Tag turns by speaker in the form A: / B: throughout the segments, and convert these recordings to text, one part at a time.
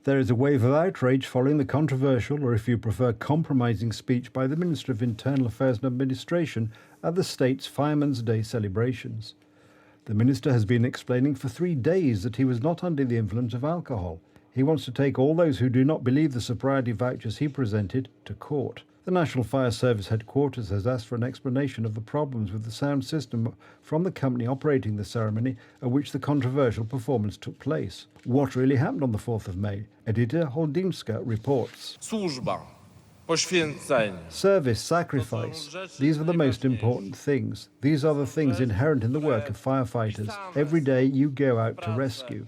A: There is a wave of outrage following the controversial, or if you prefer, compromising speech by the Minister of Internal Affairs and Administration at the state's Fireman's Day celebrations. The minister has been explaining for 3 days that he was not under the influence of alcohol. He wants to take all those who do not believe the sobriety vouchers he presented to court. The National Fire Service headquarters has asked for an explanation of the problems with the sound system from the company operating the ceremony at which the controversial performance took place. What really happened on the 4th of May? Editor Holdinska reports. Service, sacrifice. These are the most important things. These are the things inherent in the work of firefighters. Every day you go out to rescue.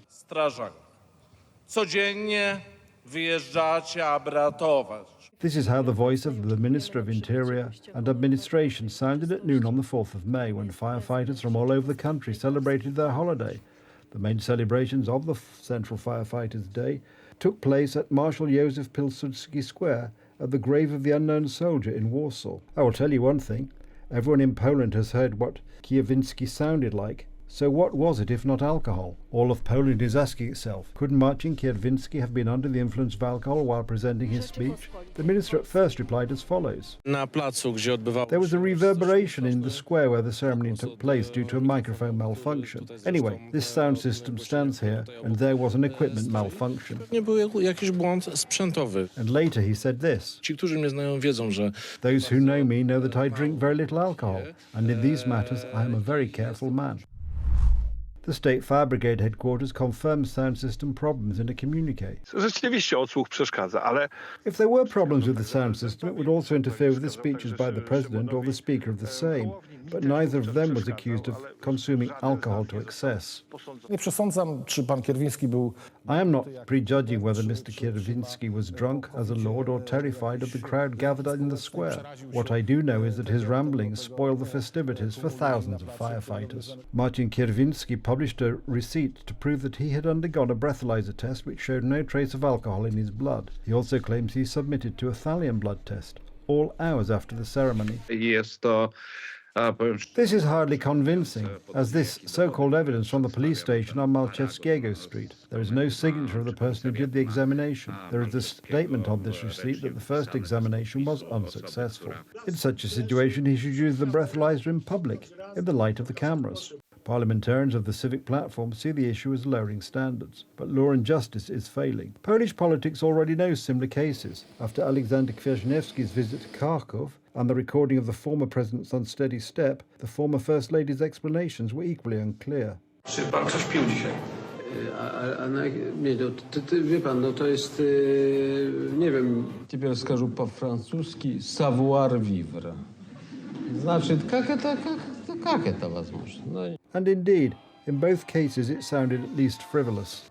A: This is how the voice of the Minister of Interior and Administration sounded at noon on the 4th of May when firefighters from all over the country celebrated their holiday. The main celebrations of the Central Firefighters' Day took place at Marshal Józef Pilsudski Square at the grave of the unknown soldier in Warsaw. I will tell you one thing, everyone in Poland has heard what Kierwiński sounded like. So what was it if not alcohol? All of Poland is asking itself, could Marcin Kierwiński have been under the influence of alcohol while presenting his speech? The minister at first replied as follows. There was a reverberation in the square where the ceremony took place due to a microphone malfunction. Anyway, this sound system stands here and there was an equipment malfunction. And later he said this. Those who know me know that I drink very little alcohol, and in these matters I am a very careful man. The State Fire Brigade headquarters confirms sound system problems in a communique. If there were problems with the sound system, it would also interfere with the speeches by the President or the Speaker of the Sejm, but neither of them was accused of consuming alcohol to excess. I am not prejudging whether Mr. Kierwiński was drunk as a lord or terrified of the crowd gathered in the square. What I do know is that his ramblings spoiled the festivities for thousands of firefighters. Marcin Kierwiński published a receipt to prove that he had undergone a breathalyzer test which showed no trace of alcohol in his blood. He also claims he submitted to a thallium blood test, all hours after the ceremony. This is hardly convincing, as this so-called evidence from the police station on Malchewskiego Street. There is no signature of the person who did the examination. There is a statement on this receipt that the first examination was unsuccessful. In such a situation, he should use the breathalyzer in public, in the light of the cameras. Parliamentarians of the Civic Platform see the issue as lowering standards, but law and justice is failing. Polish politics already knows similar cases. After Aleksander Kwaśniewski's visit to Kharkov and the recording of the former president's unsteady step, the former First Lady's explanations were equally unclear.
B: Czy pan coś pił dzisiaj?
C: Wie pan, no to jest, nie wiem. Теперь скажу по-французски savoir vivre. Значит, как это возможно?
A: And indeed, in both cases it sounded at least frivolous.